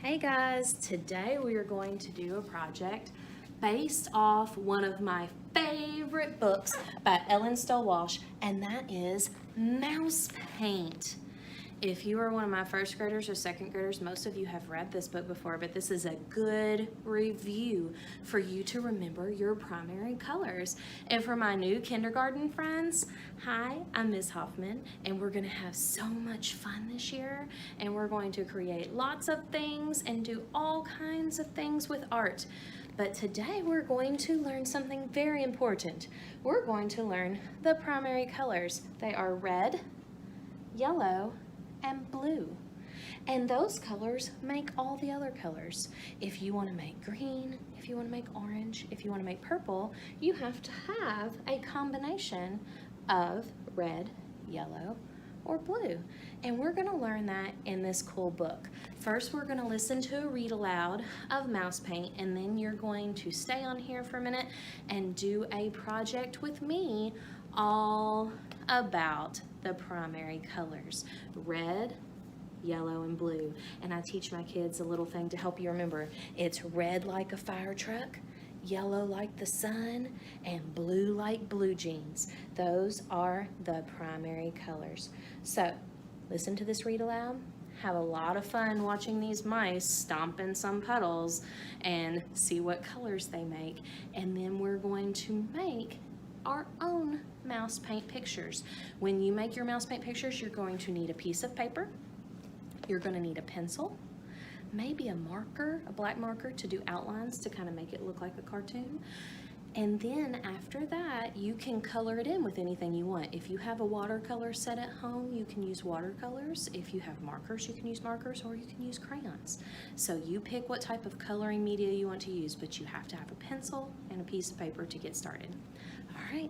Hey guys, today we are going to do a project based off one of my favorite books by Stoll Walsh, and that is Mouse Paint. If you are one of my first graders or second graders, most of you have read this book before, but this is a good review for you to remember your primary colors. And for my new kindergarten friends, hi, I'm Ms. Hoffman, and we're gonna have so much fun this year, and we're going to create lots of things and do all kinds of things with art. But today we're going to learn something very important. We're going to learn the primary colors. They are red, yellow, and blue. And those colors make all the other colors. If you want to make green, if you want to make orange, if you want to make purple, you have to have a combination of red, yellow, or blue. And we're going to learn that in this cool book. First, we're going to listen to a read aloud of Mouse Paint, and then you're going to stay on here for a minute and do a project with me all about the primary colors, red, yellow, and blue. And I teach my kids a little thing to help you remember. It's red like a fire truck, yellow like the sun, and blue like blue jeans. Those are the primary colors. So listen to this read aloud. Have a lot of fun watching these mice stomp in some puddles and see what colors they make. And then we're going to make our own mouse paint pictures. When you make your mouse paint pictures, you're going to need a piece of paper. You're going to need a pencil, maybe a marker, a black marker to do outlines to kind of make it look like a cartoon. And then after that, you can color it in with anything you want. If you have a watercolor set at home, you can use watercolors. If you have markers, you can use markers, or you can use crayons. So you pick what type of coloring media you want to use, but you have to have a pencil and a piece of paper to get started. All right,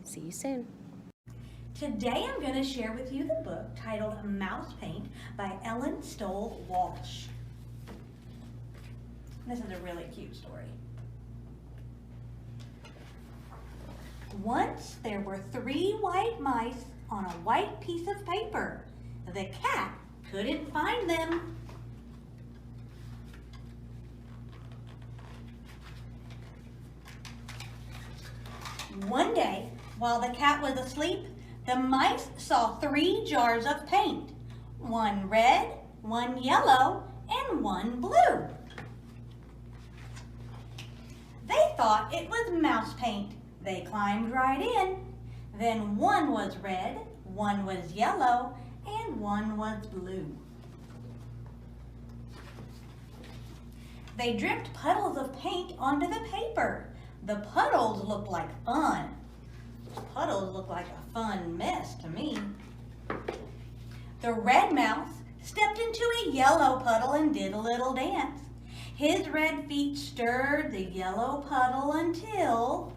see you soon. Today I'm going to share with you the book titled Mouse Paint by Stoll Walsh. This is a really cute story. Once there were 3 white mice on a white piece of paper. The cat couldn't find them. One day, while the cat was asleep, the mice saw 3 jars of paint, 1 red, 1 yellow, and 1 blue. They thought it was mouse paint. They climbed right in. Then 1 was red, 1 was yellow, and 1 was blue. They dripped puddles of paint onto the paper. The puddles looked like fun. Puddles look like a fun mess to me. The red mouse stepped into a yellow puddle and did a little dance. His red feet stirred the yellow puddle until...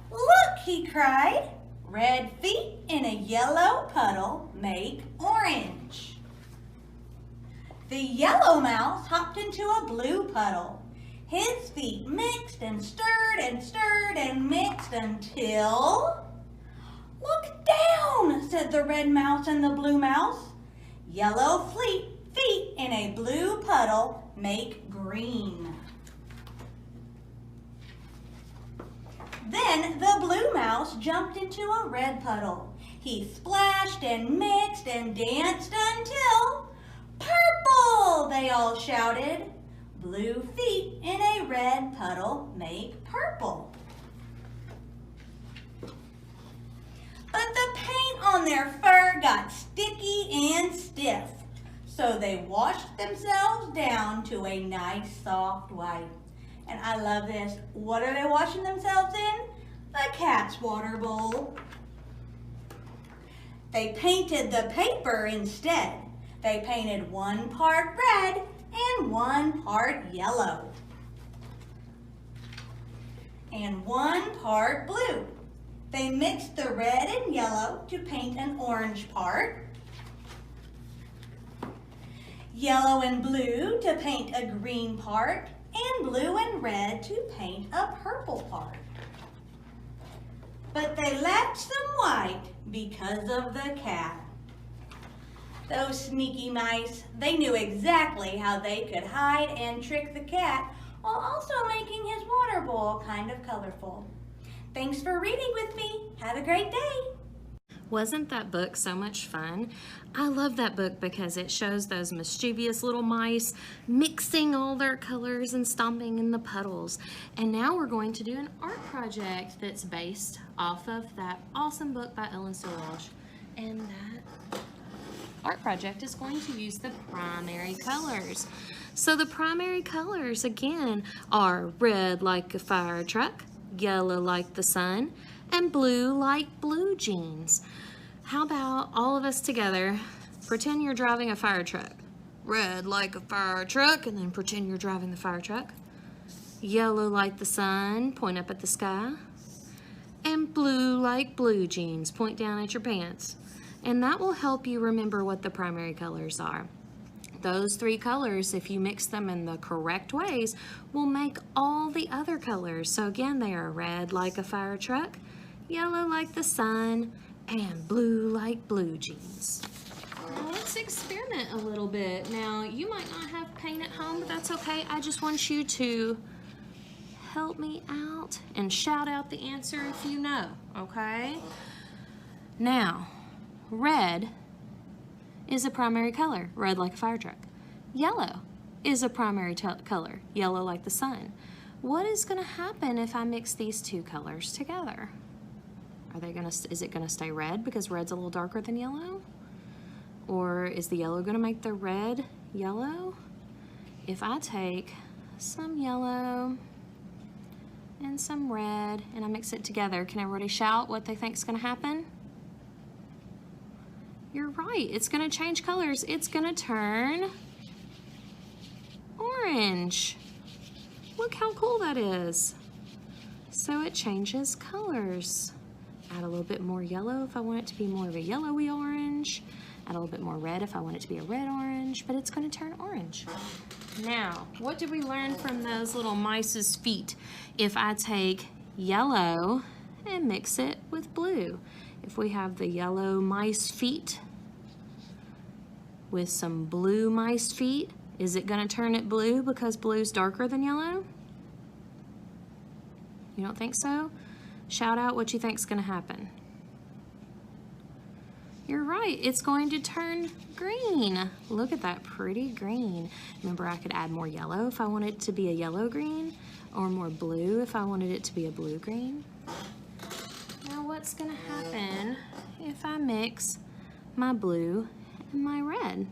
Look, he cried. Red feet in a yellow puddle make orange. The yellow mouse hopped into a blue puddle. His feet mixed and stirred and stirred and mixed until... Look down, said the red mouse and the blue mouse. Yellow feet in a blue puddle make green. Then the blue mouse jumped into a red puddle. He splashed and mixed and danced until... Purple, they all shouted. Blue feet in a red puddle make purple. But the paint on their fur got sticky and stiff, so they washed themselves down to a nice soft white. And I love this. What are they washing themselves in? The cat's water bowl. They painted the paper instead. They painted 1 part red and 1 part yellow, and 1 part blue. They mixed the red and yellow to paint an orange part, yellow and blue to paint a green part, and blue and red to paint a purple part. But they left some white because of the cat. Those sneaky mice, they knew exactly how they could hide and trick the cat while also making his water bowl kind of colorful. Thanks for reading with me. Have a great day. Wasn't that book so much fun? I love that book because it shows those mischievous little mice mixing all their colors and stomping in the puddles. And now we're going to do an art project that's based off of that awesome book by Stoll Walsh. And that art project is going to use the primary colors. So the primary colors again are red like a fire truck, yellow like the sun, and blue like blue jeans. How about all of us together? Pretend you're driving a fire truck. Red like a fire truck, and then pretend you're driving the fire truck. Yellow like the sun, point up at the sky. And blue like blue jeans, point down at your pants. And that will help you remember what the primary colors are. Those three colors, if you mix them in the correct ways, will make all the other colors. So again, they are red like a fire truck, yellow like the sun, and blue like blue jeans. Now let's experiment a little bit. Now, you might not have paint at home, but that's okay. I just want you to help me out and shout out the answer if you know, okay? Now, red is a primary color, red like a fire truck. Yellow is a primary color, yellow like the sun. What is gonna happen if I mix these two colors together? Is it gonna stay red because red's a little darker than yellow? Or is the yellow gonna make the red yellow? If I take some yellow and some red and I mix it together, can everybody shout what they think is gonna happen? You're right, it's gonna change colors. It's gonna turn orange. Look how cool that is. So it changes colors. Add a little bit more yellow if I want it to be more of a yellowy orange. Add a little bit more red if I want it to be a red orange, but it's gonna turn orange. Now, what did we learn from those little mice's feet? If I take yellow and mix it with blue. If we have the yellow mice feet with some blue mice feet, is it gonna turn it blue because blue's darker than yellow? You don't think so? Shout out what you think's gonna happen. You're right, it's going to turn green. Look at that pretty green. Remember, I could add more yellow if I wanted it to be a yellow green, or more blue if I wanted it to be a blue green. Now what's gonna happen if I mix my blue and my red?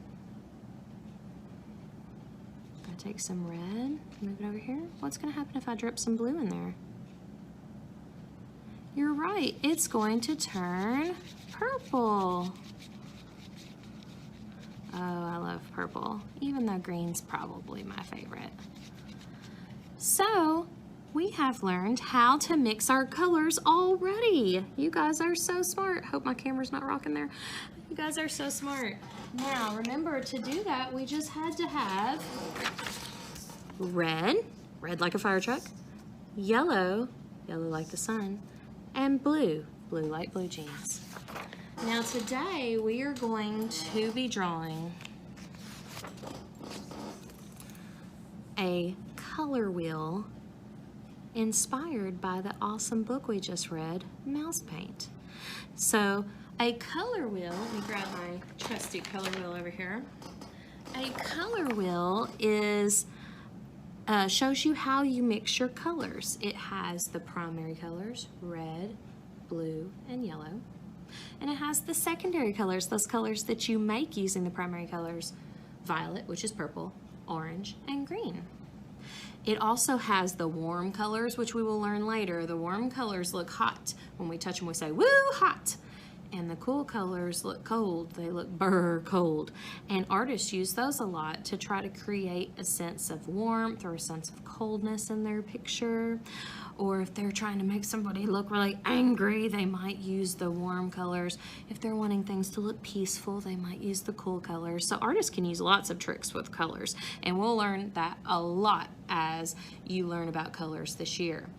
I take some red, move it over here. What's gonna happen if I drip some blue in there? You're right, it's going to turn purple. Oh, I love purple, even though green's probably my favorite. So, we have learned how to mix our colors already. You guys are so smart. Hope my camera's not rocking there. You guys are so smart. Now, remember, to do that, we just had to have red like a fire truck, yellow like the sun, and blue like blue jeans. Now today we are going to be drawing a color wheel inspired by the awesome book we just read, Mouse Paint. So a color wheel, let me grab my trusty color wheel over here. A color wheel is shows you how you mix your colors. It has the primary colors, red, blue, and yellow. And it has the secondary colors, those colors that you make using the primary colors, violet, which is purple, orange, and green. It also has the warm colors, which we will learn later. The warm colors look hot. When we touch them, we say, woo, hot. And the cool colors look cold. They look brr cold. And artists use those a lot to try to create a sense of warmth or a sense of coldness in their picture. Or if they're trying to make somebody look really angry, they might use the warm colors. If they're wanting things to look peaceful, they might use the cool colors. So artists can use lots of tricks with colors. And we'll learn that a lot as you learn about colors this year.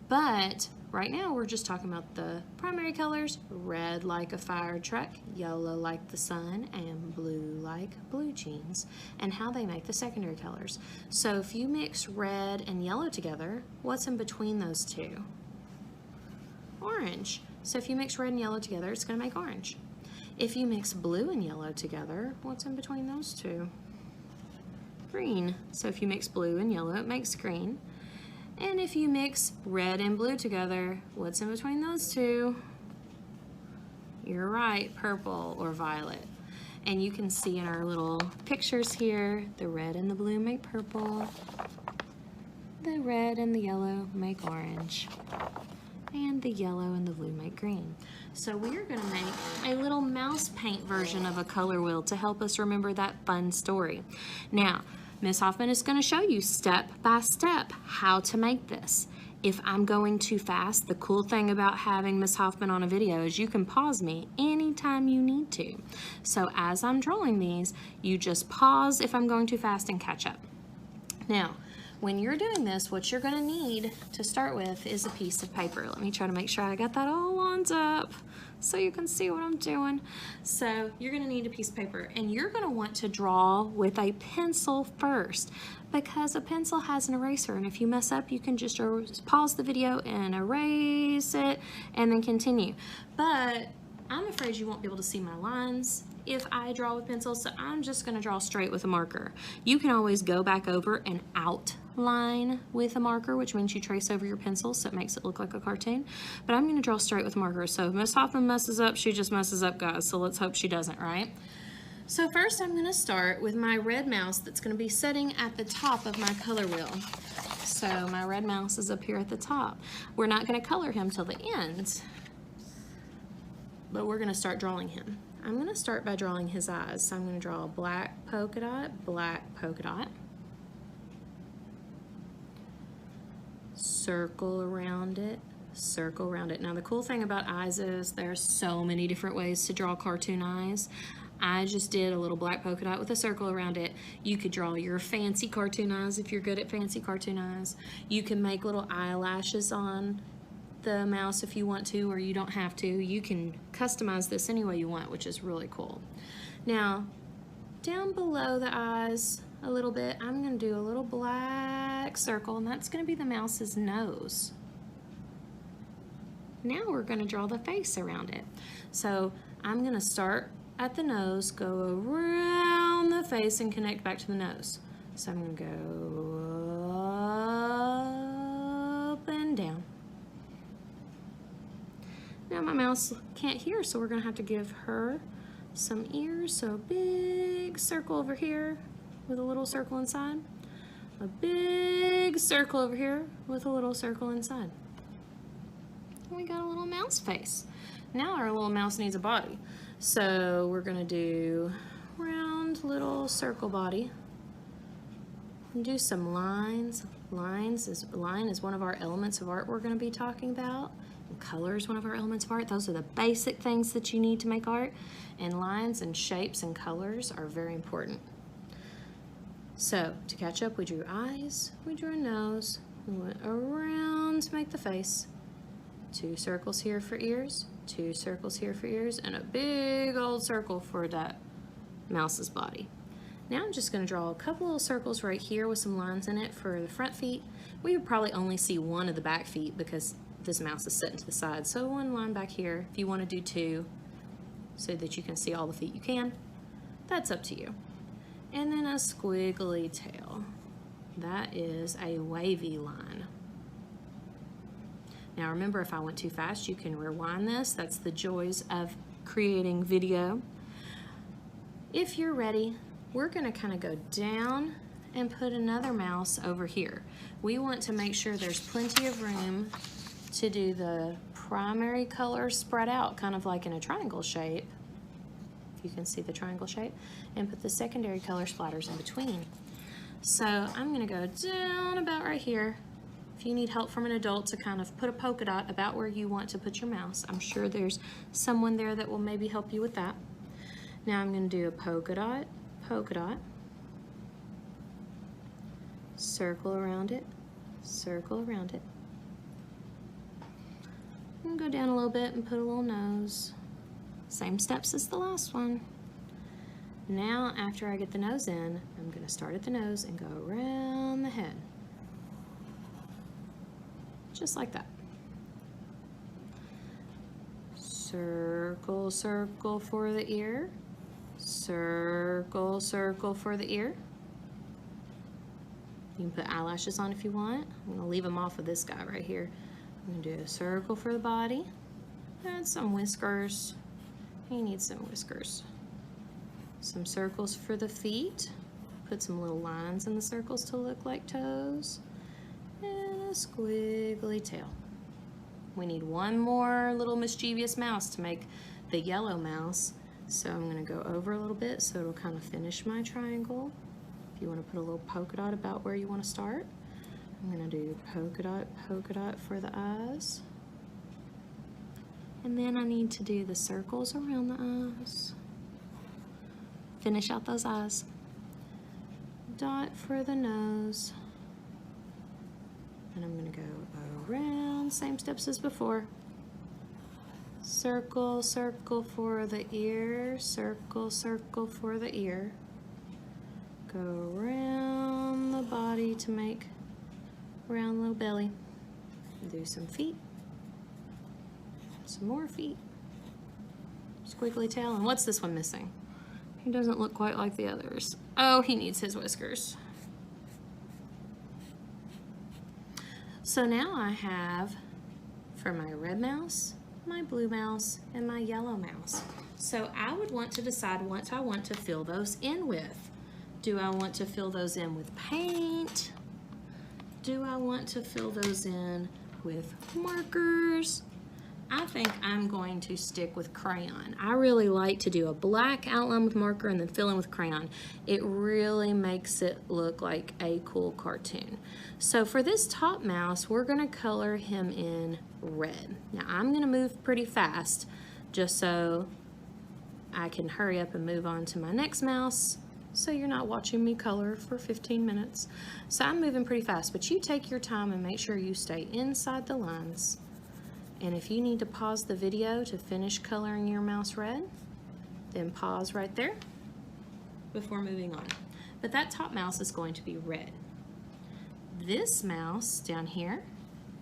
But right now we're just talking about the primary colors, red like a fire truck, yellow like the sun, and blue like blue jeans, and how they make the secondary colors. So if you mix red and yellow together, what's in between those two? Orange. So if you mix red and yellow together, it's going to make orange. If you mix blue and yellow together, what's in between those two? Green. So if you mix blue and yellow, it makes green. And if you mix red and blue together, what's in between those two? You're right, purple or violet. And you can see in our little pictures here, the red and the blue make purple. The red and the yellow make orange. And the yellow and the blue make green. So we are going to make a little mouse paint version of a color wheel to help us remember that fun story. Now, Miss Hoffman is going to show you step by step how to make this. If I'm going too fast, the cool thing about having Miss Hoffman on a video is you can pause me anytime you need to. So as I'm drawing these, you just pause if I'm going too fast and catch up. Now, when you're doing this, what you're going to need to start with is a piece of paper. Let me try to make sure I got that all lined up so you can see what I'm doing. So you're going to need a piece of paper, and you're going to want to draw with a pencil first because a pencil has an eraser, and if you mess up, you can just pause the video and erase it and then continue. But I'm afraid you won't be able to see my lines if I draw with pencils, so I'm just going to draw straight with a marker. You can always go back over and outline with a marker, which means you trace over your pencil so it makes it look like a cartoon. But I'm going to draw straight with a marker. So if Miss Hoffman messes up, she just messes up, guys. So let's hope she doesn't, right? So first I'm going to start with my red mouse that's going to be sitting at the top of my color wheel. So my red mouse is up here at the top. We're not going to color him till the end, but we're going to start drawing him. I'm going to start by drawing his eyes. So I'm going to draw a black polka dot, circle around it, circle around it. Now the cool thing about eyes is there's so many different ways to draw cartoon eyes. I just did a little black polka dot with a circle around it. You could draw your fancy cartoon eyes if you're good at fancy cartoon eyes. You can make little eyelashes on the mouse if you want to, or you don't have to. You can customize this any way you want, which is really cool. Now, down below the eyes a little bit, I'm going to do a little black circle, and that's going to be the mouse's nose. Now we're going to draw the face around it. So I'm going to start at the nose, go around the face, and connect back to the nose. So I'm going to go up and down. Now my mouse can't hear, so we're going to have to give her some ears. So big circle over here with a little circle inside. A big circle over here with a little circle inside. And we got a little mouse face. Now our little mouse needs a body. So we're going to do round little circle body. And do some lines. Line is one of our elements of art we're going to be talking about. Color is one of our elements of art. Those are the basic things that you need to make art, and lines and shapes and colors are very important. So to catch up, we drew eyes, we drew a nose, we went around to make the face. 2 circles here for ears, 2 circles here for ears, and a big old circle for that mouse's body. Now I'm just going to draw a couple little circles right here with some lines in it for the front feet. We would probably only see one of the back feet because this mouse is sitting to the side. So 1 line back here. If you want to do 2 so that you can see all the feet, you can. That's up to you. And then a squiggly tail. That is a wavy line. Now remember, if I went too fast, you can rewind this. That's the joys of creating video. If you're ready, we're going to kind of go down and put another mouse over here. We want to make sure there's plenty of room to do the primary color spread out, kind of like in a triangle shape, if you can see the triangle shape, and put the secondary color splatters in between. So I'm going to go down about right here. If you need help from an adult to kind of put a polka dot about where you want to put your mouse, I'm sure there's someone there that will maybe help you with that. Now I'm going to do a polka dot, circle around it, circle around it. And go down a little bit and put a little nose. Same steps as the last one. Now, after I get the nose in, I'm going to start at the nose and go around the head. Just like that. Circle, circle for the ear. Circle, circle for the ear. You can put eyelashes on if you want. I'm going to leave them off of this guy right here. I'm going to do a circle for the body. And some whiskers. He needs some whiskers. Some circles for the feet. Put some little lines in the circles to look like toes. And a squiggly tail. We need one more little mischievous mouse to make the yellow mouse. So I'm going to go over a little bit so it'll kind of finish my triangle. If you want to put a little polka dot about where you want to start. I'm going to do polka dot for the eyes. And then I need to do the circles around the eyes. Finish out those eyes. Dot for the nose. And I'm going to go around, same steps as before. Circle, circle for the ear, circle, circle for the ear. Go around the body to make a round little belly. Do some feet. Some more feet. Squiggly tail. And what's this one missing? He doesn't look quite like the others. Oh, he needs his whiskers. So now I have, for my red mouse, my blue mouse, and my yellow mouse. So I would want to decide what I want to fill those in with. Do I want to fill those in with paint? Do I want to fill those in with markers? I think I'm going to stick with crayon. I really like to do a black outline with marker and then fill in with crayon. It really makes it look like a cool cartoon. So for this top mouse, we're gonna color him in red. Now I'm gonna move pretty fast just so I can hurry up and move on to my next mouse so you're not watching me color for 15 minutes. So I'm moving pretty fast, but you take your time and make sure you stay inside the lines. And if you need to pause the video to finish coloring your mouse red, then pause right there before moving on. But that top mouse is going to be red. This mouse down here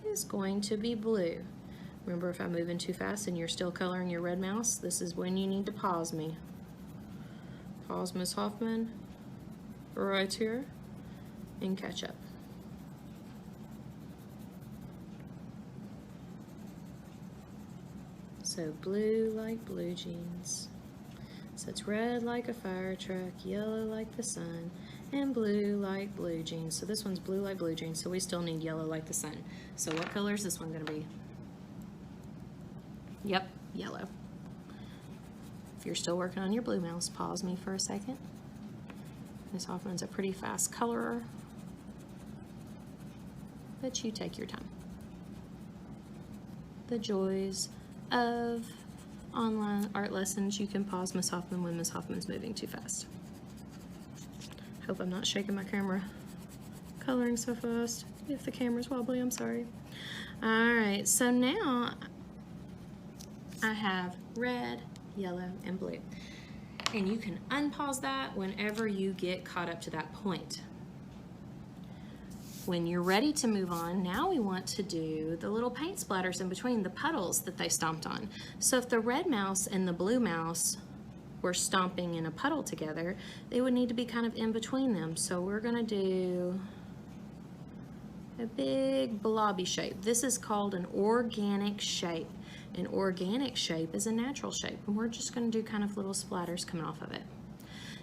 is going to be blue. Remember, if I'm moving too fast and you're still coloring your red mouse, this is when you need to pause me. Pause, Miss Hoffman, right here, and catch up. So blue like blue jeans. So it's red like a fire truck, yellow like the sun, and blue like blue jeans. So this one's blue like blue jeans, so we still need yellow like the sun. So what color is this one gonna be? Yep, yellow. If you're still working on your blue mouse, pause me for a second. Miss Hoffman's a pretty fast colorer, but you take your time. The joys of online art lessons. You can pause Miss Hoffman when Miss Hoffman's moving too fast. Hope I'm not shaking my camera coloring so fast. If the camera's wobbly, I'm sorry. All right, so now I have red, yellow, and blue. And you can unpause that whenever you get caught up to that point. When you're ready to move on, now we want to do the little paint splatters in between the puddles that they stomped on. So if the red mouse and the blue mouse were stomping in a puddle together, they would need to be kind of in between them. So we're gonna do a big blobby shape. This is called an organic shape. An organic shape is a natural shape, and we're just gonna do kind of little splatters coming off of it.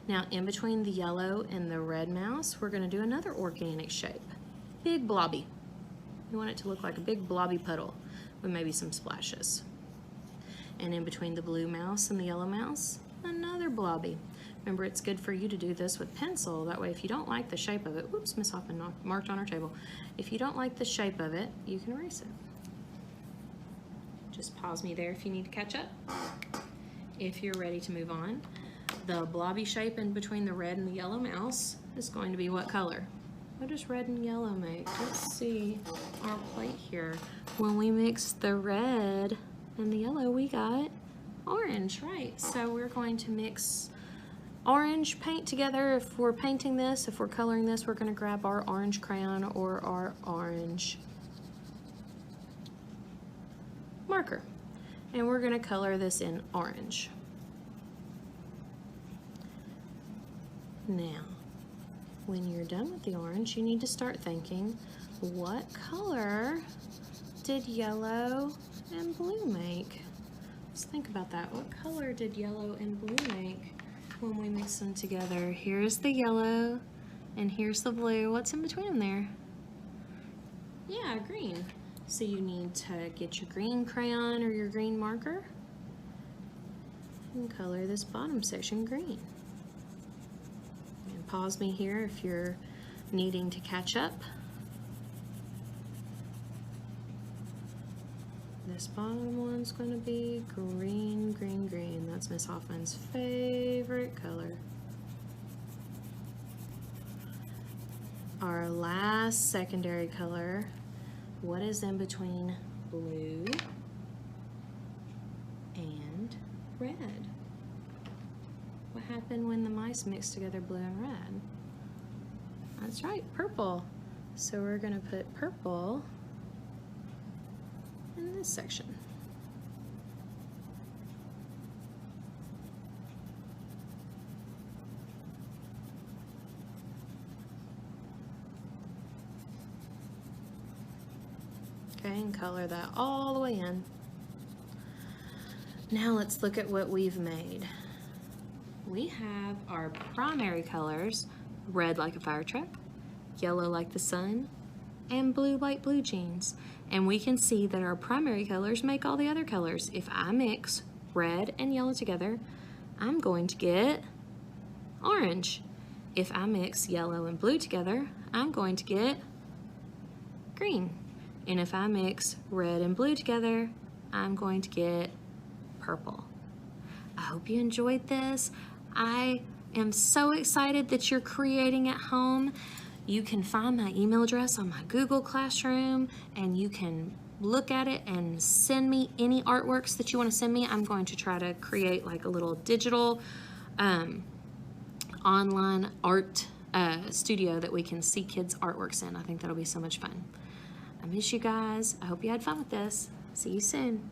Now in between the yellow and the red mouse, we're gonna do another organic shape. Big blobby. You want it to look like a big blobby puddle with maybe some splashes. And in between the blue mouse and the yellow mouse, another blobby. Remember, it's good for you to do this with pencil. That way, if you don't like the shape of it, whoops, Miss Hoffman marked on her table. If you don't like the shape of it, you can erase it. Just pause me there if you need to catch up. If you're ready to move on, the blobby shape in between the red and the yellow mouse is going to be what color? What does red and yellow make? Let's see our plate here. when we mix the red and the yellow, we got orange, right? So we're going to mix orange paint together. If we're painting this, if we're coloring this, we're going to grab our orange crayon or our orange marker, and we're going to color this in orange. Now, when you're done with the orange, you need to start thinking, what color did yellow and blue make? Let's think about that. What color did yellow and blue make when we mix them together? Here's the yellow and here's the blue. What's in between them there? Yeah, green. So you need to get your green crayon or your green marker and color this bottom section green. And pause me here if you're needing to catch up. This bottom one's going to be green, green, green. That's Miss Hoffman's favorite color. Our last secondary color, what is in between blue and red? What happened when the mice mixed together blue and red? That's right, purple. So we're going to put purple in this section. Okay, and color that all the way in. Now let's look at what we've made. We have our primary colors, red like a fire truck, yellow like the sun, and blue like blue jeans. And we can see that our primary colors make all the other colors. If I mix red and yellow together, I'm going to get orange. If I mix yellow and blue together, I'm going to get green. And if I mix red and blue together, I'm going to get purple. I hope you enjoyed this. I am so excited that you're creating at home. You can find my email address on my Google Classroom, and you can look at it and send me any artworks that you want to send me. I'm going to try to create like a little digital online art studio that we can see kids' artworks in. I think that'll be so much fun. I miss you guys. I hope you had fun with this. See you soon.